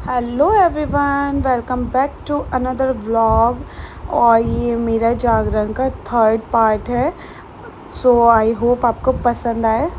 Hello everyone, welcome back to another vlog. और ये मेरा जागरण का थर्ड पार्ट है। सो आई होप आपको पसंद आए।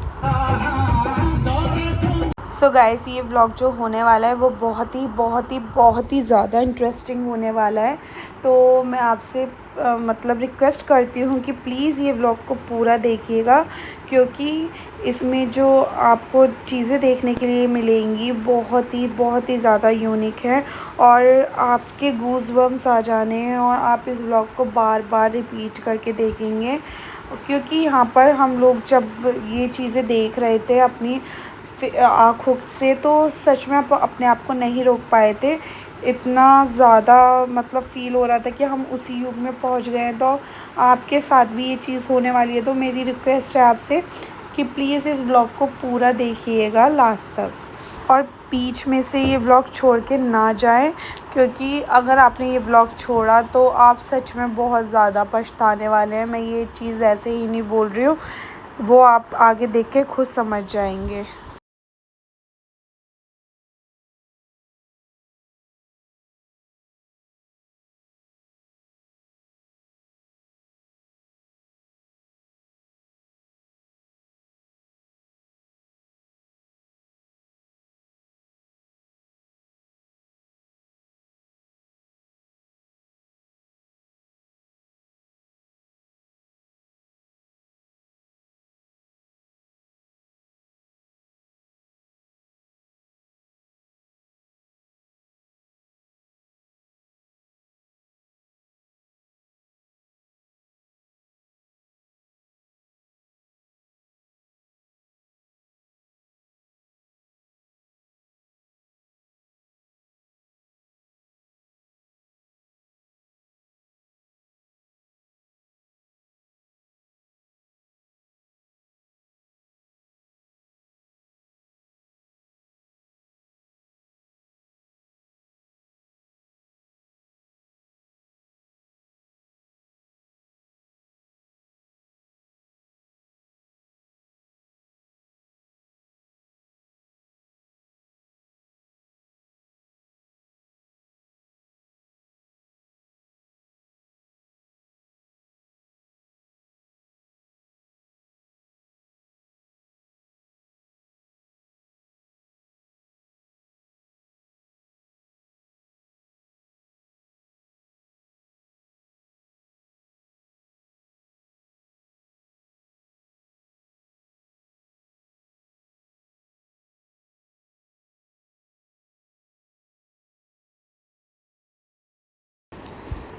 सो गाइस, ये व्लॉग जो होने वाला है वो बहुत ही ज़्यादा इंटरेस्टिंग होने वाला है। तो मैं आपसे मतलब रिक्वेस्ट करती हूँ कि प्लीज़ ये व्लॉग को पूरा देखिएगा, क्योंकि इसमें जो आपको चीज़ें देखने के लिए मिलेंगी बहुत ही ज़्यादा यूनिक है। और आपके गूज़बम्स आ जाने हैं और आप इस व्लॉग को बार बार रिपीट करके देखेंगे, क्योंकि यहाँ पर हम लोग जब ये चीज़ें देख रहे थे अपनी आँखों से, तो सच में अपने आप को नहीं रोक पाए थे। इतना ज़्यादा मतलब फ़ील हो रहा था कि हम उसी युग में पहुंच गए हैं। तो आपके साथ भी ये चीज़ होने वाली है। तो मेरी रिक्वेस्ट है आपसे कि प्लीज़ इस व्लॉग को पूरा देखिएगा लास्ट तक, और बीच में से ये व्लॉग छोड़ के ना जाए, क्योंकि अगर आपने ये व्लॉग छोड़ा तो आप सच में बहुत ज़्यादा पछताने वाले हैं। मैं ये चीज़ ऐसे ही नहीं बोल रही हूँ, वो आप आगे देख के खुद समझ जाएंगे।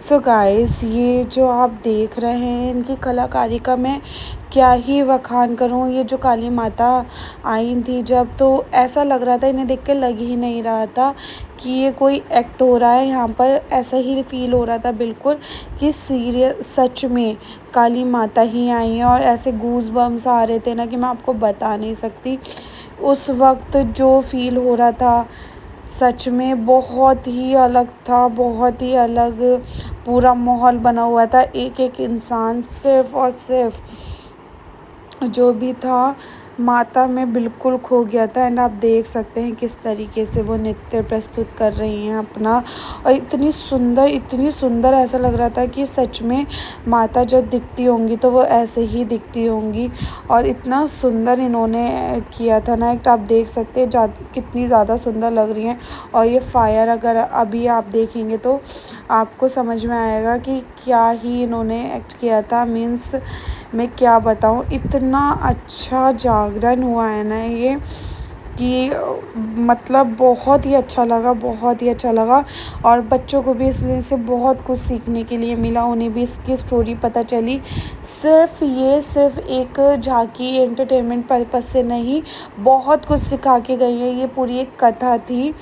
सो गाइस, ये जो आप देख रहे हैं इनकी कलाकारी का मैं क्या ही बखान करूँ। ये जो काली माता आई थी जब, तो ऐसा लग रहा था, इन्हें देख के लग ही नहीं रहा था कि ये कोई एक्ट हो रहा है। यहाँ पर ऐसा ही फील हो रहा था बिल्कुल कि सीरियस सच में काली माता ही आई हैं। और ऐसे गूज़ बम्स आ रहे थे ना कि मैं आपको बता नहीं सकती उस वक्त जो फील हो रहा था। सच में बहुत ही अलग था, बहुत ही अलग पूरा माहौल बना हुआ था। एक इंसान सिर्फ़ और सिर्फ़ जो भी था माता में बिल्कुल खो गया था। एंड आप देख सकते हैं किस तरीके से वो नृत्य प्रस्तुत कर रही हैं अपना। और इतनी सुंदर ऐसा लग रहा था कि सच में माता जब दिखती होंगी तो वो ऐसे ही दिखती होंगी। और इतना सुंदर इन्होंने किया था ना, एक आप देख सकते हैं कितनी ज़्यादा सुंदर लग रही हैं। और ये फायर अगर अभी आप देखेंगे तो आपको समझ में आएगा कि क्या ही इन्होंने एक्ट किया था। मीन्स मैं क्या बताऊँ, इतना अच्छा जागरण हुआ है ना ये कि मतलब बहुत ही अच्छा लगा। और बच्चों को भी इसमें से बहुत कुछ सीखने के लिए मिला, उन्हें भी इसकी स्टोरी पता चली। सिर्फ़ एक झांकी एंटरटेनमेंट पर्पज़ से नहीं, बहुत कुछ सिखा के गई है। ये पूरी एक कथा थी,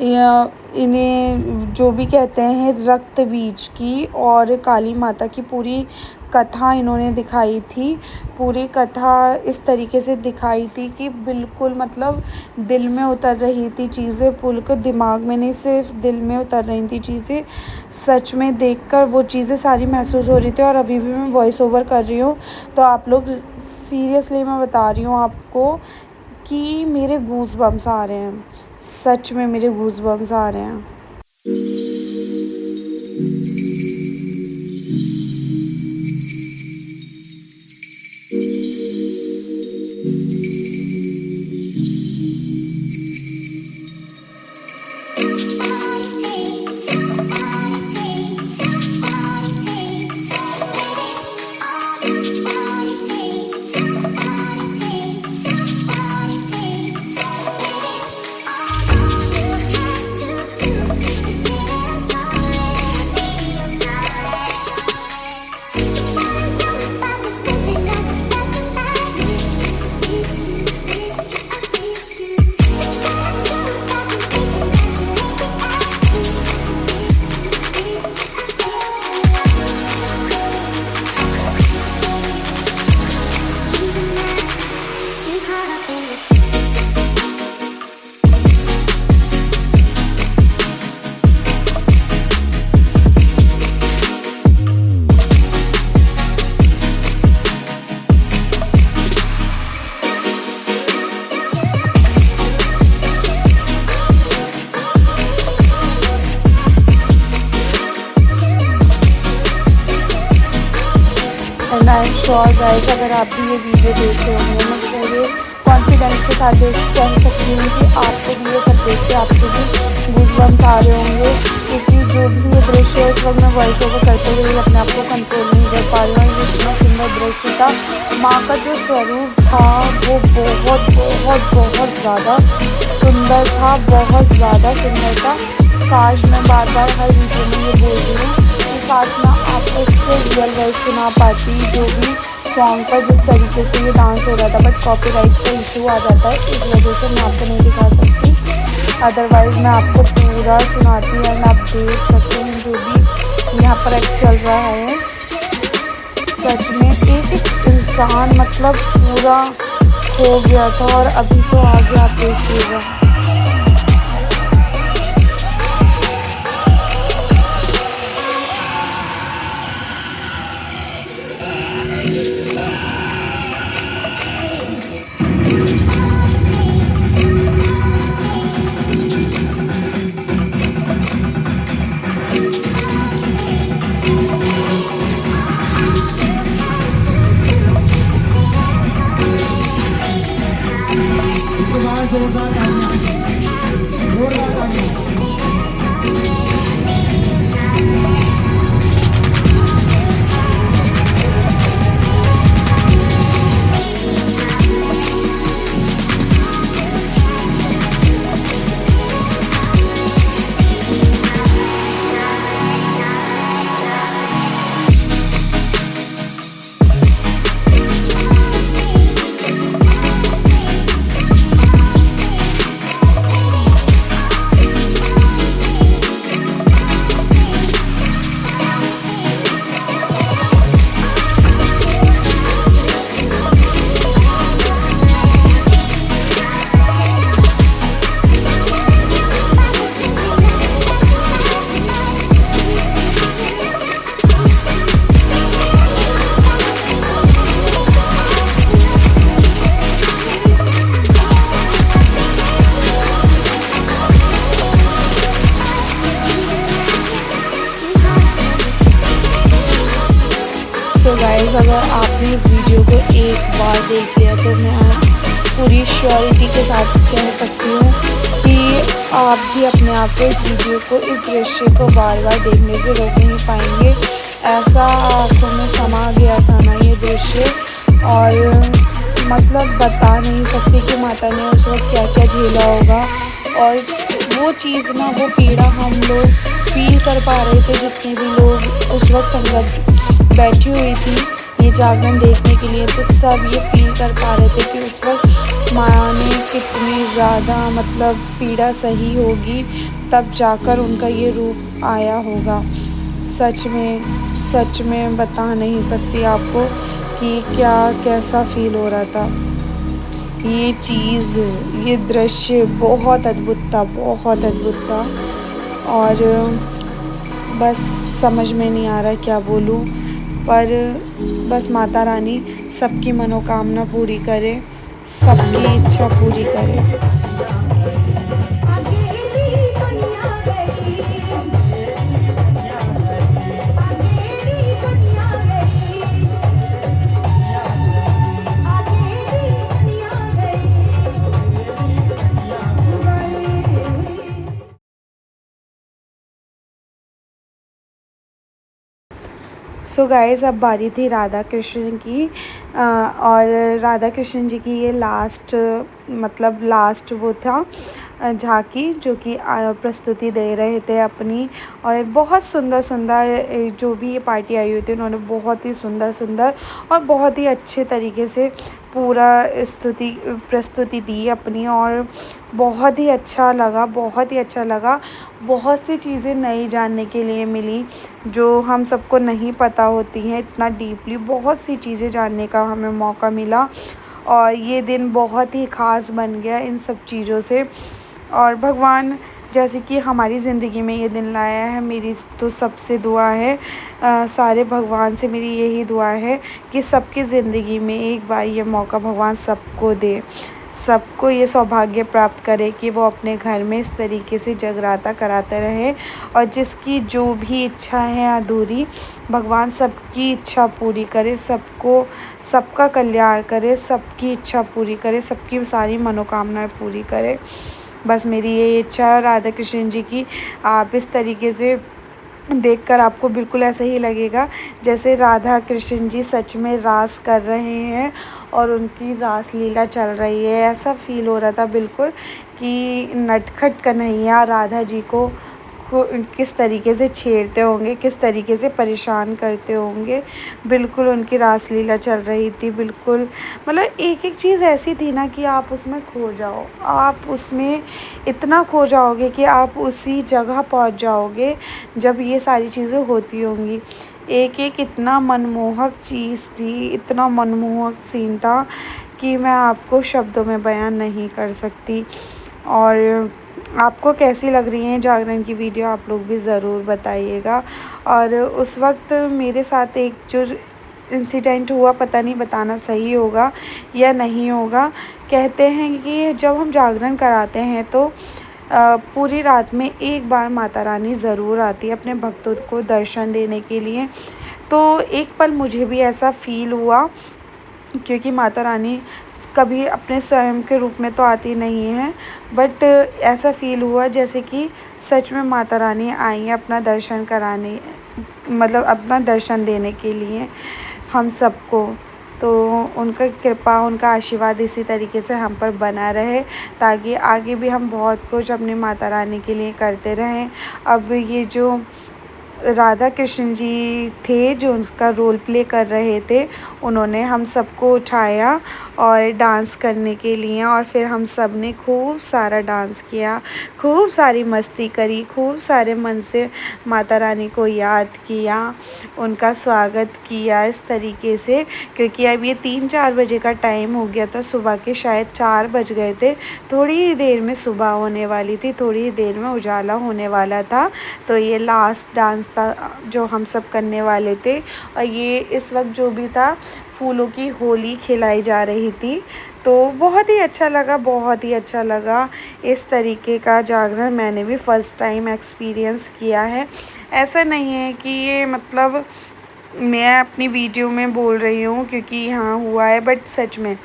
या इन्हें जो भी कहते हैं रक्त बीज की और काली माता की पूरी कथा इन्होंने दिखाई थी। पूरी कथा इस तरीके से दिखाई थी कि बिल्कुल मतलब दिल में उतर रही थी चीज़ें, पुलक दिमाग में नहीं, सिर्फ दिल में उतर रही थी चीज़ें। सच में देखकर वो चीज़ें सारी महसूस हो रही थी। और अभी भी मैं वॉइस ओवर कर रही हूँ, तो आप लोग सीरियसली मैं बता रही हूँ आपको कि मेरे गूज़ बम्स आ रहे हैं। सच में मेरे गूज़बम्स आ रहे हैं। And I am sure guys, अगर आप भी ये वीडियो देख रहे होंगे, मैं पूरे कॉन्फिडेंस के साथ कह सकती हूँ कि आपको भी ये सब देख के आपको भी गूज़बम्स आ रहे होंगे, क्योंकि जो भी ये दृश्य है, इस वक्त मैं वॉइस ओवर करते हुए अपने आप को कंट्रोल नहीं कर पा रही हूँ। ये इतना सुंदर दृश्य था, माँ का जो स्वरूप था वो बहुत बहुत बहुत ज़्यादा सुंदर था, बहुत ज़्यादा सुंदर था। काश मैं बार बार हर वीडियो में ये बोल रही हूँ कि काश मैं आपको इसके रियल वॉइस सुना पाती, जो भी सॉन्ग पर जिस तरीके से ये डांस हो रहा था, बट कॉपीराइट का इशू आ जाता है, इस वजह से मैं आपको नहीं दिखा सकती। अदरवाइज़ मैं आपको पूरा सुनाती एंड आप देख सकते हैं जो भी यहाँ पर एक्ट चल रहा है। सच में एक इंसान मतलब पूरा खो गया था, और अभी तो आगे आप देखिएगा। जोरदार सो गाइस, अगर आपने इस वीडियो को एक बार देख लिया तो मैं पूरी श्योरिटी के साथ कह सकती हूँ कि आप भी अपने आप को इस वीडियो को, इस दृश्य को बार बार देखने से रोक नहीं पाएंगे। ऐसा आँखों में समा गया था ना ये दृश्य, और मतलब बता नहीं सकती कि माता ने उस वक्त क्या क्या झेला होगा। और वो चीज़ ना, वो पीड़ा हम लोग फील कर पा रहे थे, जितने भी लोग उस वक्त संगत बैठी हुई थी ये जागरण देखने के लिए, तो सब ये फील कर पा रहे थे कि उस वक्त माया ने कितनी ज़्यादा मतलब पीड़ा सही होगी, तब जाकर उनका ये रूप आया होगा। सच में बता नहीं सकती आपको कि क्या कैसा फील हो रहा था। ये चीज़, ये दृश्य बहुत अद्भुत था, बहुत अद्भुत था, और बस समझ में नहीं आ रहा क्या बोलूँ। पर बस माता रानी सबकी मनोकामना पूरी करे, सबकी इच्छा पूरी करे। सो गाइस अब बारी थी राधा कृष्ण की और राधा कृष्ण जी की ये लास्ट वो था झांकी जो कि प्रस्तुति दे रहे थे अपनी। और बहुत सुंदर सुंदर जो भी ये पार्टी आई हुई थी उन्होंने बहुत ही सुंदर सुंदर और बहुत ही अच्छे तरीके से पूरा प्रस्तुति दी अपनी। और बहुत ही अच्छा लगा, बहुत ही अच्छा लगा। बहुत सी चीज़ें नई जानने के लिए मिली जो हम सबको नहीं पता होती हैं इतना डीपली। बहुत सी चीज़ें जानने का हमें मौका मिला और ये दिन बहुत ही ख़ास बन गया इन सब चीज़ों से। और भगवान जैसे कि हमारी ज़िंदगी में ये दिन लाया है, मेरी तो सबसे दुआ है, सारे भगवान से मेरी यही दुआ है कि सबकी ज़िंदगी में एक बार ये मौका भगवान सबको दे, सबको ये सौभाग्य प्राप्त करे कि वो अपने घर में इस तरीके से जगराता कराते रहे। और जिसकी जो भी इच्छा है अधूरी, भगवान सबकी इच्छा पूरी करे, सबका कल्याण करे, सबकी इच्छा पूरी करे, सबकी सारी मनोकामनाएं पूरी करे। बस मेरी ये इच्छा है राधा कृष्ण जी की। आप इस तरीके से देखकर आपको बिल्कुल ऐसा ही लगेगा जैसे राधा कृष्ण जी सच में रास कर रहे हैं और उनकी रास लीला चल रही है। ऐसा फ़ील हो रहा था बिल्कुल कि नटखट कन्हैया राधा जी को किस तरीके से छेड़ते होंगे, किस तरीके से परेशान करते होंगे। बिल्कुल उनकी रास लीला चल रही थी। बिल्कुल मतलब एक-एक चीज़ ऐसी थी ना कि आप उसमें खो जाओ। आप उसमें इतना खो जाओगे कि आप उसी जगह पहुंच जाओगे जब ये सारी चीज़ें होती होंगी। एक-एक इतना मनमोहक चीज़ थी, इतना मनमोहक सीन था कि मैं आपको शब्दों में बयान नहीं कर सकती। और आपको कैसी लग रही है जागरण की वीडियो आप लोग भी ज़रूर बताइएगा। और उस वक्त मेरे साथ एक जो इंसिडेंट हुआ, पता नहीं बताना सही होगा या नहीं होगा। कहते हैं कि जब हम जागरण कराते हैं तो पूरी रात में एक बार माता रानी ज़रूर आती है अपने भक्तों को दर्शन देने के लिए। तो एक पल मुझे भी ऐसा फ़ील हुआ क्योंकि माता रानी कभी अपने स्वयं के रूप में तो आती नहीं है, बट ऐसा फ़ील हुआ जैसे कि सच में माता रानी आई हैं अपना दर्शन कराने, मतलब अपना दर्शन देने के लिए हम सबको। तो उनका कृपा, उनका आशीर्वाद इसी तरीके से हम पर बना रहे ताकि आगे भी हम बहुत कुछ अपनी माता रानी के लिए करते रहें। अब ये जो राधा कृष्ण जी थे जो उनका रोल प्ले कर रहे थे, उन्होंने हम सबको उठाया और डांस करने के लिए, और फिर हम सब ने खूब सारा डांस किया, खूब सारी मस्ती करी, खूब सारे मन से माता रानी को याद किया, उनका स्वागत किया इस तरीके से। क्योंकि अब ये 3-4 बजे का टाइम हो गया था, सुबह के शायद 4 बज गए थे। थोड़ी ही देर में सुबह होने वाली थी, थोड़ी ही देर में उजाला होने वाला था। तो ये लास्ट डांस था जो हम सब करने वाले थे। और ये इस वक्त जो भी था, फूलों की होली खिलाई जा रही थी। तो बहुत ही अच्छा लगा, बहुत ही अच्छा लगा। इस तरीके का जागरण मैंने भी फ़र्स्ट टाइम एक्सपीरियंस किया है। ऐसा नहीं है कि ये मतलब मैं अपनी वीडियो में बोल रही हूँ क्योंकि हाँ हुआ है, बट सच में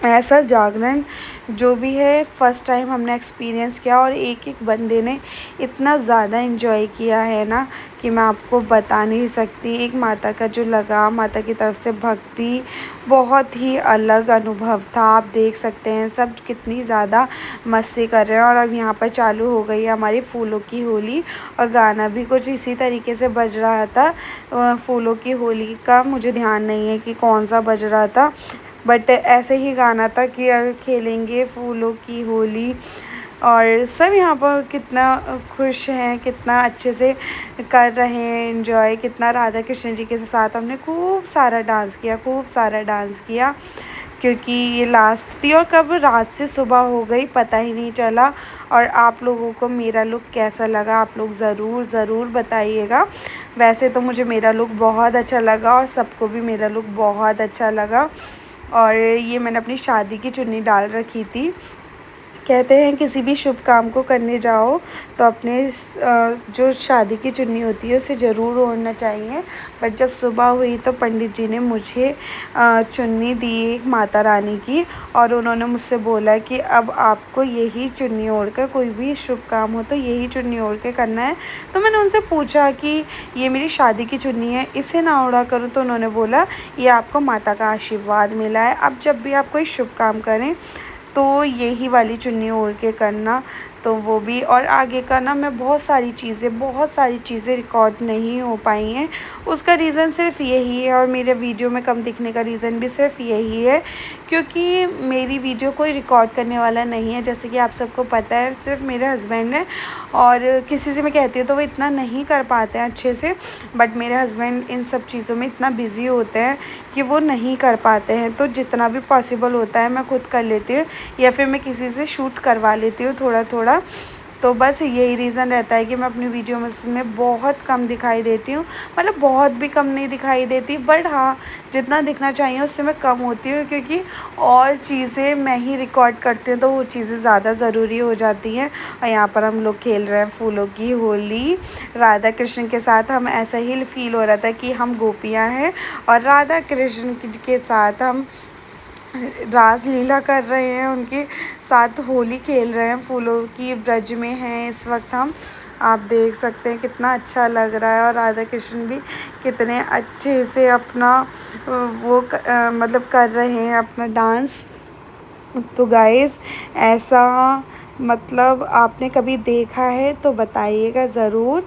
ऐसा जागरण जो भी है फ़र्स्ट टाइम हमने एक्सपीरियंस किया। और एक-एक बंदे ने इतना ज़्यादा एंजॉय किया है ना कि मैं आपको बता नहीं सकती। एक माता का जो लगाव, माता की तरफ से भक्ति, बहुत ही अलग अनुभव था। आप देख सकते हैं सब कितनी ज़्यादा मस्ती कर रहे हैं। और अब यहाँ पर चालू हो गई है हमारी फूलों की होली, और गाना भी कुछ इसी तरीके से बज रहा था। फूलों की होली का मुझे ध्यान नहीं है कि कौन सा बज रहा था, बट ऐसे ही गाना था कि खेलेंगे फूलों की होली। और सब यहाँ पर कितना खुश हैं, कितना अच्छे से कर रहे हैं एंजॉय, कितना राधा कृष्ण जी के साथ हमने खूब सारा डांस किया, खूब सारा डांस किया। क्योंकि ये लास्ट थी और कब रात से सुबह हो गई पता ही नहीं चला। और आप लोगों को मेरा लुक कैसा लगा आप लोग ज़रूर बताइएगा। वैसे तो मुझे मेरा लुक बहुत अच्छा लगा और सबको भी मेरा लुक बहुत अच्छा लगा। और ये मैंने अपनी शादी की चुन्नी डाल रखी थी कहते हैं किसी भी शुभ काम को करने जाओ तो अपने जो शादी की चुन्नी होती है उसे ज़रूर ओढ़ना चाहिए। बट जब सुबह हुई तो पंडित जी ने मुझे चुन्नी दी एक माता रानी की, और उन्होंने मुझसे बोला कि अब आपको यही चुन्नी ओढ़ कर कोई भी शुभ काम हो तो यही चुन्नी ओढ़ के करना है। तो मैंने उनसे पूछा कि ये मेरी शादी की चुन्नी है, इसे ना ओढ़ा करूँ? तो उन्होंने बोला ये आपको माता का आशीर्वाद मिला है, अब जब भी आप कोई शुभ काम करें तो यही वाली चुन्नी ओढ़ के करना। तो वो भी, और आगे का ना मैं बहुत सारी चीज़ें रिकॉर्ड नहीं हो पाई हैं। उसका रीज़न सिर्फ़ यही है, और मेरे वीडियो में कम दिखने का रीज़न भी सिर्फ़ यही है क्योंकि मेरी वीडियो कोई रिकॉर्ड करने वाला नहीं है। जैसे कि आप सबको पता है, सिर्फ़ मेरे हस्बैंड हैं, और किसी से मैं कहती हूँ तो वो इतना नहीं कर पाते हैं अच्छे से। बट मेरे हस्बैंड इन सब चीज़ों में इतना बिज़ी होते हैं कि वो नहीं कर पाते हैं। तो जितना भी पॉसिबल होता है मैं खुद कर लेती हूँ, या फिर मैं किसी से शूट करवा लेती हूँ थोड़ा थोड़ा। तो बस यही रीज़न रहता है कि मैं अपनी वीडियो में बहुत कम दिखाई देती हूँ। मतलब बहुत भी कम नहीं दिखाई देती, बट हाँ, जितना दिखना चाहिए उससे मैं कम होती हूँ, क्योंकि और चीज़ें मैं ही रिकॉर्ड करती हूँ तो वो चीज़ें ज़्यादा ज़रूरी हो जाती हैं। और यहाँ पर हम लोग खेल रहे हैं फूलों की होली राधा कृष्ण के साथ। हम ऐसा ही फ़ील हो रहा था कि हम गोपियाँ हैं और राधा कृष्ण के साथ हम रासलीला कर रहे हैं, उनके साथ होली खेल रहे हैं, फूलों की ब्रज में हैं इस वक्त हम। आप देख सकते हैं कितना अच्छा लग रहा है, और राधा कृष्ण भी कितने अच्छे से अपना मतलब कर रहे हैं अपना डांस। तो गाइस, ऐसा मतलब आपने कभी देखा है तो बताइएगा ज़रूर,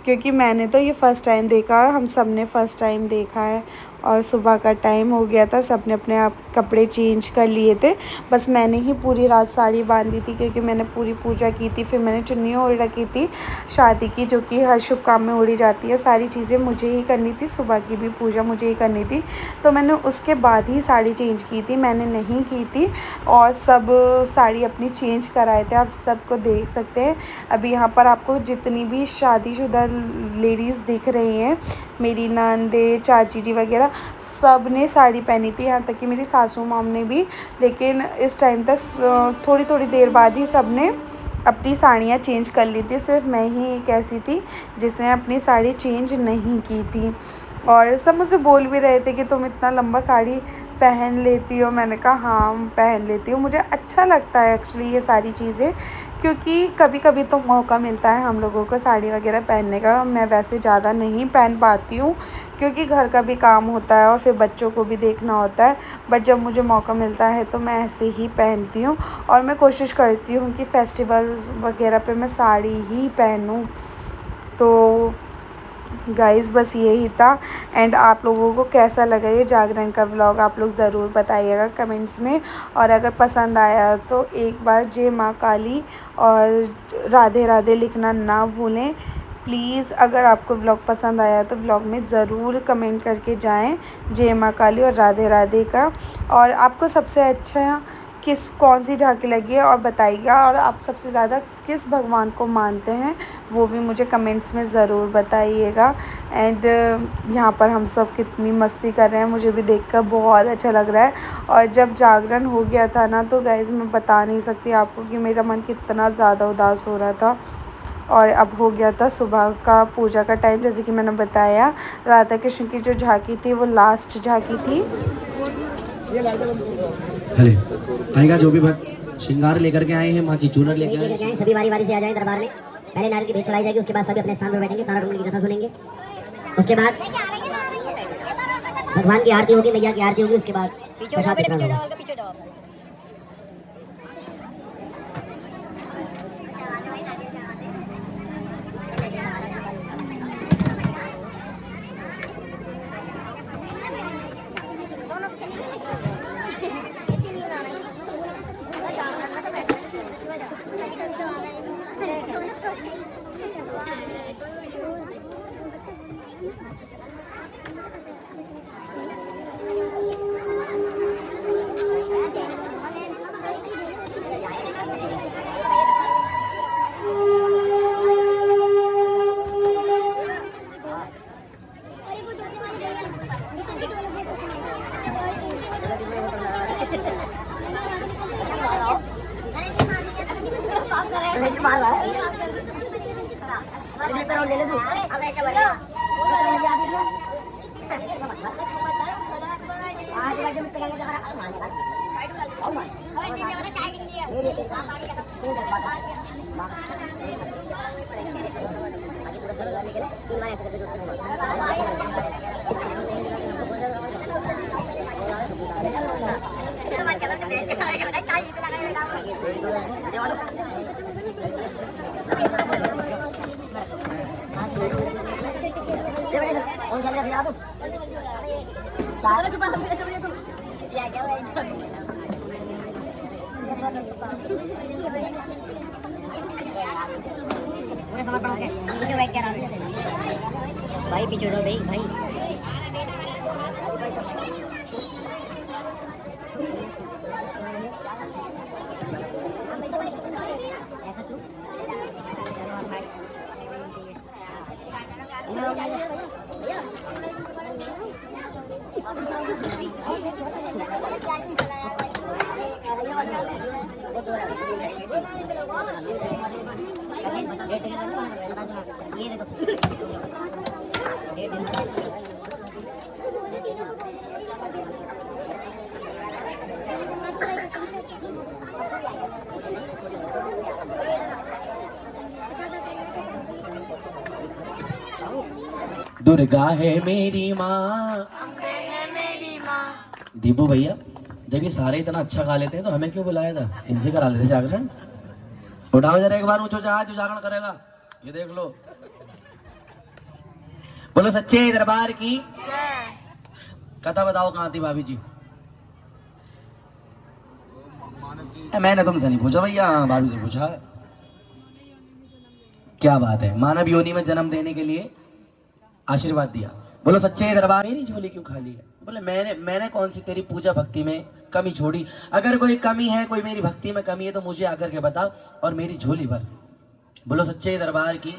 क्योंकि मैंने तो ये फ़र्स्ट टाइम देखा, और हम सब ने फ़र्स्ट टाइम देखा है। और सुबह का टाइम हो गया था, सब ने अपने आप कपड़े चेंज कर लिए थे। बस मैंने ही पूरी रात साड़ी बांधी थी, क्योंकि मैंने पूरी पूजा की थी। फिर मैंने चुन्नी ओढ़ रखी थी शादी की, जो कि हर शुभ काम में ओढ़ी जाती है। सारी चीज़ें मुझे ही करनी थी, सुबह की भी पूजा मुझे ही करनी थी, तो मैंने उसके बाद ही साड़ी चेंज की थी, मैंने नहीं की थी। और सब साड़ी अपनी चेंज कराए थे, आप सबको देख सकते हैं। अभी यहाँ पर आपको जितनी भी शादीशुदा लेडीज़ दिख रही हैं, मेरी नंदे, चाची जी वगैरह, सब ने साड़ी पहनी थी, यहाँ तक कि मेरी सासू माम ने भी। लेकिन इस टाइम तक थोड़ी थोड़ी देर बाद ही सब ने अपनी साड़ियाँ चेंज कर ली थी। सिर्फ मैं ही एक ऐसी थी जिसने अपनी साड़ी चेंज नहीं की थी। और सब मुझसे बोल भी रहे थे कि तुम इतना लंबा साड़ी पहन लेती हो। मैंने कहा हाँ, पहन लेती हूँ, मुझे अच्छा लगता है एक्चुअली ये सारी चीज़ें, क्योंकि कभी कभी तो मौका मिलता है हम लोगों को साड़ी वगैरह पहनने का। मैं वैसे ज़्यादा नहीं पहन पाती हूँ, क्योंकि घर का भी काम होता है और फिर बच्चों को भी देखना होता है। बट जब मुझे मौका मिलता है तो मैं ऐसे ही पहनती हूँ, और मैं कोशिश करती हूँ कि फेस्टिवल वगैरह पे मैं साड़ी ही पहनूँ। तो गाइस, बस यही था। एंड आप लोगों को कैसा लगा ये जागरण का व्लॉग, आप लोग ज़रूर बताइएगा कमेंट्स में। और अगर पसंद आया तो एक बार जय माँ काली और राधे राधे लिखना ना भूलें प्लीज़। अगर आपको व्लॉग पसंद आया तो व्लॉग में ज़रूर कमेंट करके जाएं जय माँ काली और राधे राधे का। और आपको सबसे अच्छा कौन सी झांकी लगी है और बताइएगा, और आप सबसे ज़्यादा किस भगवान को मानते हैं वो भी मुझे कमेंट्स में ज़रूर बताइएगा। एंड यहाँ पर हम सब कितनी मस्ती कर रहे हैं, मुझे भी देखकर बहुत अच्छा लग रहा है। और जब जागरण हो गया था ना, तो गाइज़ मैं बता नहीं सकती आपको कि मेरा मन कितना ज़्यादा उदास हो रहा था। और अब हो गया था सुबह का पूजा का टाइम। जैसे कि मैंने बताया, राधा कृष्ण की जो झांकी थी वो लास्ट झांकी थी। अरे आएगा जो भी भक्त श्रृंगार लेकर के आए हैं, माँ की चूनर लेकर आए, सभी बारी बारी से आ जाएं दरबार में। पहले नारियल की भेंट चढ़ाई जाएगी, उसके बाद सभी अपने स्थान पर बैठेंगे, तारा टुकड़ी की कथा सुनेंगे। उसके बाद भगवान की आरती होगी, मैया की आरती होगी, उसके बाद प्रसाद वितरण होगा। ले ले तू अब क्या बनेगा आज बर्थडे में करेंगे तो हमारा मानेगा और मान ओए सीधे बता चाय किसकी है ये ले आप आगे का तू देख बात आगे पूरा सर करने के लिए तीन मार ऐसे करके भाई पीछे दो भाई भाई ऐसा तू दुर्गा है मेरी माँ। दीपू भैया जब ये सारे इतना अच्छा गा लेते हैं तो हमें क्यों बुलाया था? इनसे करा लेते जागरण। उठाओ जरा एक बार ऊंचो जहाज जो जागरण करेगा ये देख लो। बोलो सच्चे दरबार की कथा बताओ कहाँ थी भाभी जी? मैंने तुमसे नहीं पूछा भैया, भाभी से पूछा। क्या बात है, मानव योनि में जन्म देने के लिए आशीर्वाद दिया। बोलो सच्चे दरबार। मेरी झोली क्यों खाली है? बोले मैंने कौन सी तेरी पूजा भक्ति में कमी छोड़ी? अगर कोई कमी है, कोई मेरी भक्ति में कमी है तो मुझे आकर के बता और मेरी झोली भर। बोलो सच्चे दरबार की।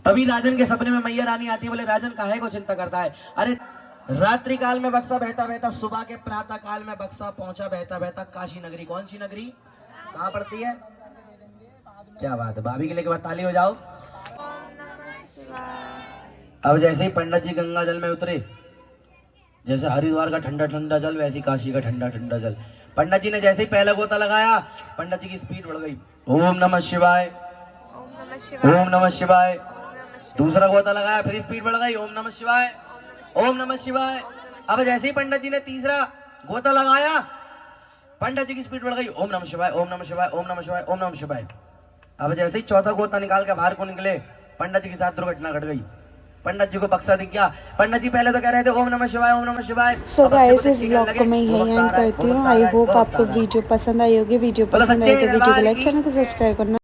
तभी राजन के सपने में मैया रानी आती है। बोले राजन काहे को चिंता करता है? अरे रात्रि काल में बक्सा बहता बहता सुबह के प्रातः काल में बक्सा पहुंचा बहता बहता काशी नगरी। कौन सी नगरी? कहाँ पड़ती है? क्या बात है, भाभी के लिए एक बार ताली हो जाओ। अब जैसे ही पंडित जी गंगा जल में उतरे, जैसे हरिद्वार का ठंडा ठंडा जल वैसे काशी का ठंडा ठंडा जल। पंडित जी ने जैसे ही पहला गोता लगाया, पंडित जी की स्पीड बढ़ गई। ओम नमः शिवाय, ओम नमः शिवाय। दूसरा गोता लगाया, फिर स्पीड बढ़ गई। ओम नमः शिवाय, ओम नमः शिवाय। अब जैसे ही पंडित जी ने तीसरा गोता लगाया, पंडित जी की स्पीड बढ़ गई। ओम नमः शिवाय, ओम नमः शिवाय, ओम नमः शिवाय, ओम नमः शिवाय। अब जैसे ही चौथा गोता निकाल के बाहर को निकले, पंडित जी के साथ दुर्घटना घट गई। पंडित जी को बक्सा दिख गया। पंडित जी पहले तो कह रहे थे ओम नमः शिवाय, ओम नमः शिवाय। सो गाइस इस ब्लॉग को मैं यही एंड करती हूँ। आई होप आपको वीडियो पसंद आई होगी। वीडियो पसंद आई तो वीडियो को लाइक, चैनल को सब्सक्राइब करना